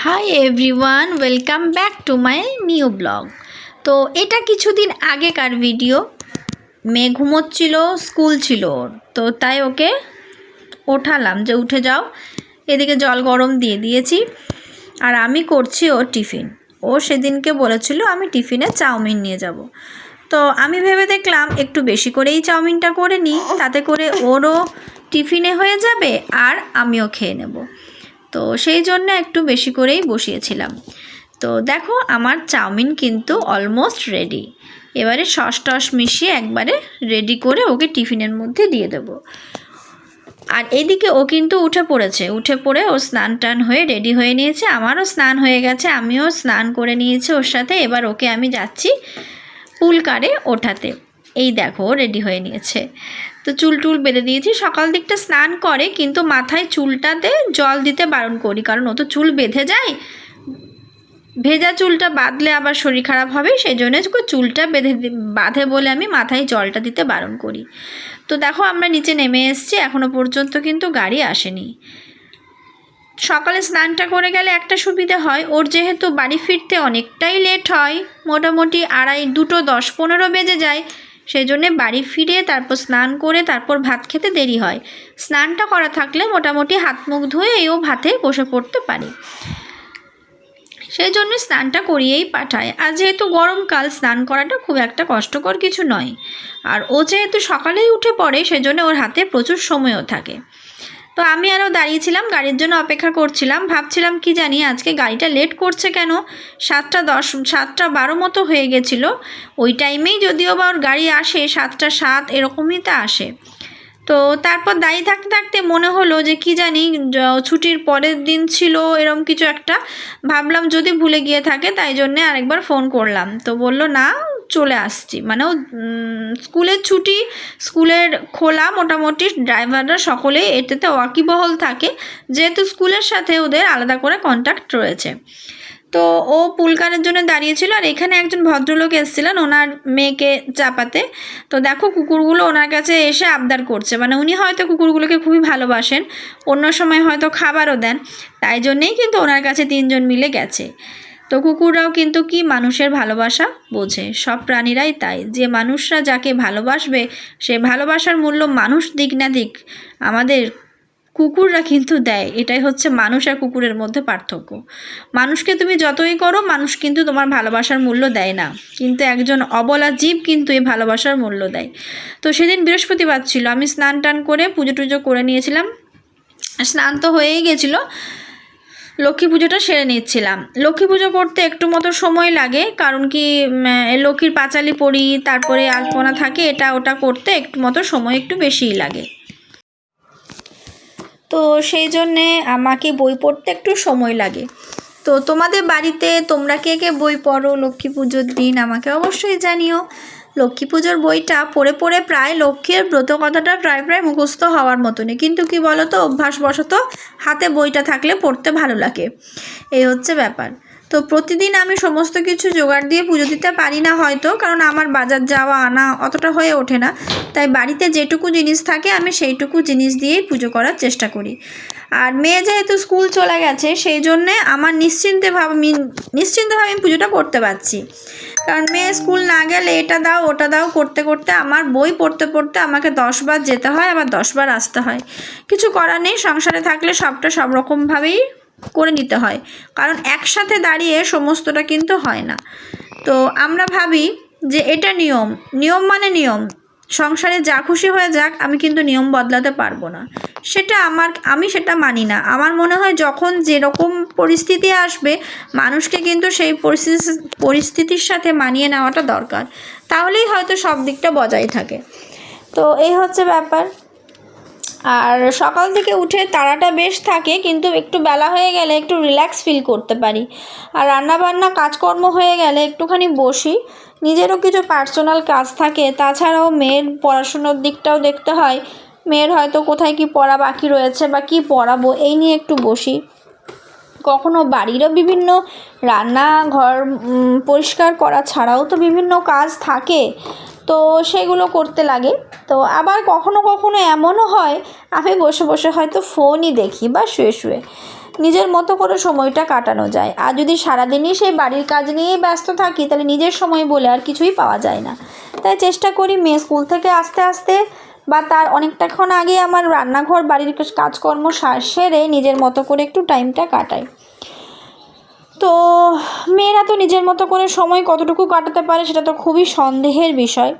Hi everyone, welcome back to my new blog. তো এটা কিছুদিন আগেকার ভিডিও। মেয়ে ঘুমোচ্ছিল, স্কুল ছিল ওর, তো তাই ওকে ওঠালাম যে উঠে যাও। এদিকে জল গরম দিয়ে দিয়েছি আর আমি করছি ওর টিফিন। ও সেদিনকে বলেছিল আমি টিফিনে চাউমিন নিয়ে যাব, তো আমি ভেবে দেখলাম একটু বেশি করেই চাউমিনটা করে নিই, তাতে করে ওরও টিফিনে হয়ে যাবে আর আমিও খেয়ে নেব। তো সেই জন্য একটু বেশি করেই বসিয়েছিলাম। তো দেখো আমার চাউমিন কিন্তু অলমোস্ট রেডি। এবারে সস টস মিশিয়ে একবারে রেডি করে ওকে টিফিনের মধ্যে দিয়ে দেবো। আর এদিকে ও কিন্তু উঠে পড়ে ও স্নান টান হয়ে রেডি হয়ে নিয়েছে। আমারও স্নান হয়ে গেছে, আমিও স্নান করে নিয়েছি ওর সাথে। এবার ওকে আমি যাচ্ছি পুল কারে ওঠাতে। এই দেখো রেডি হয়ে নিয়েছে, তো চুল টুল বেঁধে দিয়েছি। সকাল দিকটা স্নান করে, কিন্তু মাথায় চুলটাতে জল দিতে বারণ করি, কারণ ও তো চুল বেঁধে যায়, ভেজা চুলটা বাঁধলে আবার শরীর খারাপ হবে, সেই জন্য চুলটা বাঁধে বলে আমি মাথায় জলটা দিতে বারণ করি। তো দেখো আমরা নিচে নেমে এসেছি, এখনও পর্যন্ত কিন্তু গাড়ি আসেনি। সকালে স্নানটা করে গেলে একটা সুবিধে হয়, ওর যেহেতু বাড়ি ফিরতে অনেকটাই লেট হয়, মোটামুটি 2:10-15 বেজে যায়, সেই জন্যে বাড়ি ফিরে তারপর স্নান করে তারপর ভাত খেতে দেরি হয়। স্নানটা করা থাকলে মোটামুটি হাত মুখ ধুয়ে ও ভাতে বসে পড়তে পারে, সেই জন্য স্নানটা করিয়েই পাঠায়। আর যেহেতু গরমকাল, স্নান করাটা খুব একটা কষ্টকর কিছু নয়। আর ও যেহেতু সকালেই উঠে পড়ে, সেজন্য ওর হাতে প্রচুর সময়ও থাকে। তো আমি আরও দাঁড়িয়েছিলাম, গাড়ির জন্য অপেক্ষা করছিলাম। ভাবছিলাম কি জানি আজকে গাড়িটা লেট করছে কেন, 7:10 7:12 মতো হয়ে গেছিলো। ওই টাইমেই যদিও বা ওর গাড়ি আসে 7:07 এরকমই তা আসে। তো তারপর দাঁড়িয়ে থাকতে থাকতে মনে হলো যে কি জানি ছুটির পরের দিন ছিল এরকম কিছু একটা, ভাবলাম যদি ভুলে গিয়ে থাকে, তাই জন্যে আরেকবার ফোন করলাম। তো বললো না চলে আসছি, মানে ও স্কুলের ছুটি, স্কুলের খোলা, মোটামুটি ড্রাইভাররা সকলেই এটাতে ওয়াকিবহল থাকে, যেহেতু স্কুলের সাথে ওদের আলাদা করে কন্ট্যাক্ট রয়েছে। তো ও পুলকারের জন্য দাঁড়িয়েছিল, আর এখানে একজন ভদ্রলোক এসেছিলেন ওনার মেয়েকে চাপাতে। তো দেখো কুকুরগুলো ওনার কাছে এসে আবদার করছে, মানে উনি হয়তো কুকুরগুলোকে খুবই ভালোবাসেন, অন্য সময় হয়তো খাবারও দেন, তাই জন্যেই কিন্তু ওনার কাছে 3জন মিলে গেছে। তো কুকুররাও কিন্তু কি মানুষের ভালোবাসা বোঝে, সব প্রাণীরাই তাই, যে মানুষরা যাকে ভালোবাসবে সে ভালোবাসার মূল্য মানুষ দিক না দিক আমাদের কুকুররা কিন্তু দেয়। এটাই হচ্ছে মানুষ আর কুকুরের মধ্যে পার্থক্য। মানুষকে তুমি যতই করো, মানুষ কিন্তু তোমার ভালোবাসার মূল্য দেয় না, কিন্তু একজন অবলা জীব কিন্তু এই ভালোবাসার মূল্য দেয়। তো সেদিন বৃহস্পতিবার ছিল, আমি স্নান টান করে পুজো টুজো করে নিয়েছিলাম, স্নান তো হয়েই গেছিলো, লক্ষ্মী পুজোটা সেরে নিচ্ছিলাম। লক্ষ্মী পুজো করতে একটু মতো সময় লাগে, কারণ কি লক্ষ্মীর পাঁচালি পড়ি, তারপরে আলপনা থাকে, এটা ওটা করতে একটু মতো সময় একটু বেশিই লাগে। তো সেই জন্যে আমাকে বই পড়তে একটু সময় লাগে। তো তোমাদের বাড়িতে তোমরা কে কে বই পড়ো লক্ষ্মী পুজোর দিন আমাকে অবশ্যই জানিও। লক্ষ্মী পুজোর বইটা পড়ে পড়ে প্রায় লক্ষ্মীর ব্রত কথাটা প্রায় প্রায় মুখস্থ হওয়ার মতনই, কিন্তু কি বলো তো, অভ্যাসবশত হাতে বইটা থাকলে পড়তে ভালো লাগে, এই হচ্ছে ব্যাপার। তো প্রতিদিন আমি সমস্ত কিছু জোগাড় দিয়ে পুজো দিতে পারি না হয়তো, কারণ আমার বাজার যাওয়া আনা অতটা হয়ে ওঠে না, তাই বাড়িতে যেটুকু জিনিস থাকে আমি সেইটুকু জিনিস দিয়েই পুজো করার চেষ্টা করি। আর মেয়ে যেহেতু স্কুল চলে গেছে, সেই জন্যে আমার নিশ্চিন্তভাবে আমি পুজোটা করতে পারছি, কারণ মেয়ে স্কুল না গেলে এটা দাও ওটা দাও করতে করতে আমার বই পড়তে পড়তে আমাকে 10 বার যেতে হয়, আবার 10 বার আসতে হয়। কিছু করার নেই, সংসারে থাকলে সবটা সব রকমভাবেই করে নিতে হয়, কারণ একসাথে দাঁড়িয়ে সমস্তটা কিন্তু হয় না। তো আমরা ভাবি যে এটা নিয়ম, নিয়ম মানে নিয়ম, সংসারে যা খুশি হয়ে যাক, আমি কিন্তু নিয়ম বদলাতে পারবো না, সেটা আমি সেটা মানি না। আমার মনে হয় যখন যেরকম পরিস্থিতি আসবে, মানুষকে কিন্তু সেই পরিস্থিতির সাথে মানিয়ে নেওয়াটা দরকার, তাহলেই হয়তো সব দিকটা বজায় থাকে। তো এই হচ্ছে ব্যাপার। আর সকাল থেকে উঠে তাড়াটা বেশ থাকে, কিন্তু একটু বেলা হয়ে গেলে একটু রিল্যাক্স ফিল করতে পারি। আর রান্নাবান্না কাজকর্ম হয়ে গেলে একটুখানি বসি, নিজেরও কিছু পার্সোনাল কাজ থাকে, তাছাড়াও মেয়ের পড়াশুনোর দিকটাও দেখতে হয়, মেয়ের হয়তো কোথায় কি পড়া বাকি রয়েছে বা কি পড়াবো এই নিয়ে একটু বসি। কখনো বাড়িরও বিভিন্ন রান্নাঘর পরিষ্কার করা ছাড়াও তো বিভিন্ন কাজ থাকে, তো সেগুলো করতে লাগে। তো আবার কখনো কখনো এমনও হয় আমি বসে বসে হয়তো ফোনই দেখি বা শুয়ে শুয়ে, নিজের মতো করে সময়টা কাটানো যায়। আর যদি সারাদিনই সেই বাড়ির কাজ নিয়েই ব্যস্ত থাকি তাহলে নিজের সময় বলে আর কিছুই পাওয়া যায় না। তাই চেষ্টা করি মেয়ে স্কুল থেকে আসতে আসতে বা তার অনেকটাক্ষণ আগে আমার রান্নাঘর বাড়ির কাজকর্ম সেরে নিজের মতো করে একটু টাইমটা কাটাই। তো মেয়েরা তো নিজের মতো করে সময় কতটুকু কাটাতে পারে সেটা তো খুবই সন্দেহের বিষয়,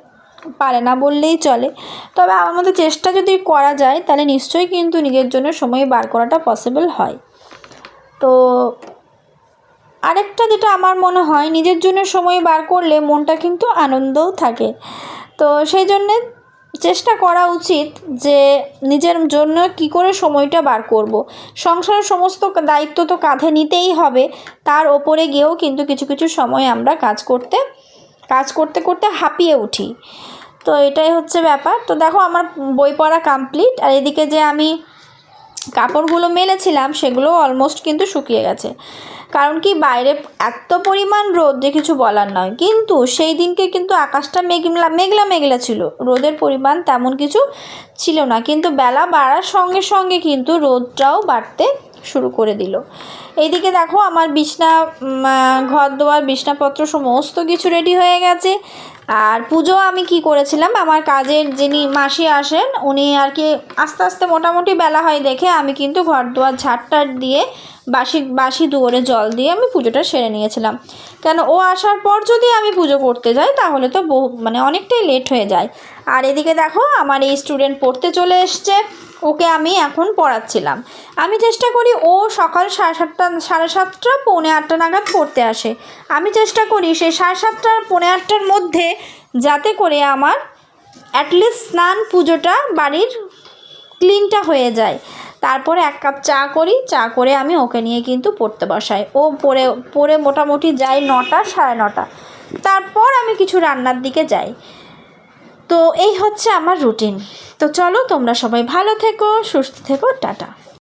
পারে না বললেই চলে। তবে আমার মতো চেষ্টা যদি করা যায় তাহলে নিশ্চয়ই কিন্তু নিজের জন্য সময় বার করাটা পসিবল হয়। তো আরেকটা যেটা আমার মনে হয়, নিজের জন্য সময় বার করলে মনটা কিন্তু আনন্দও থাকে। তো সেই জন্যে চেষ্টা করা উচিত যে নিজের জন্য কি করে সময়টা বার করব। সংসারের সমস্ত দায়িত্ব তো কাঁধে নিতেই হবে, তার ওপরে গিয়েও কিন্তু কিছু কিছু সময় আমরা কাজ করতে করতে হাঁপিয়ে উঠি। তো এটাই হচ্ছে ব্যাপার। তো দেখো আমার বই পড়া কমপ্লিট, আর এদিকে যে আমি কাপড়গুলো মেলেছিলাম সেগুলো অলমোস্ট কিন্তু শুকিয়ে গেছে। কারণ কি, বাইরে এত পরিমাণ রোদ যে কিছু বলার নয়। কিন্তু সেই দিনকে কিন্তু আকাশটা মেঘলা ছিল, রোদের পরিমাণ তেমন কিছু ছিল না। কিন্তু বেলা বাড়ার সঙ্গে সঙ্গে কিন্তু রোদটাও বাড়তে শুরু করে দিল। এইদিকে দেখো আমার বিছনা, ঘর দোয়ার, বিছনাপত্র সমস্ত কিছু রেডি হয়ে গেছে। আর পুজো আমি কি করেছিলাম, আমার কাজের যিনি মাসি আসেন উনি আর কি আস্তে আস্তে মোটামুটি বেলা হয় দেখে আমি কিন্তু ঘর দোয়ার ঝাড়টার দিয়ে বাসি দুয়ারে জল দিয়ে আমি পুজোটা সেরে নিয়েছিলাম। কেন, ও আসার পর যদি আমি পুজো করতে যাই তাহলে তো অনেকটাই লেট হয়ে যায়। আর এদিকে দেখো আমার এই স্টুডেন্ট পড়তে চলে এসছে, ওকে আমি এখন পড়াচ্ছিলাম। আমি চেষ্টা করি ও সকাল 7:30 পৌনে 8টা নাগাদ পড়তে আসে। আমি চেষ্টা করি সেই 7:30 পৌনে 8টার মধ্যে যাতে করে আমার অ্যাটলিস্ট স্নান পুজোটা বাড়ির ক্লিনটা হয়ে যায়। তারপরে 1 কাপ চা করি, চা করে আমি ওকে নিয়ে কিন্তু পড়তে বসাই। ও পড়ে মোটামুটি যায় 9টা 9:30। তারপর আমি কিছু রান্নার দিকে যাই। তো এই হচ্ছে আমার রুটিন। তো চলো, তোমরা সবাই ভালো থেকো, সুস্থ থেকো, টাটা।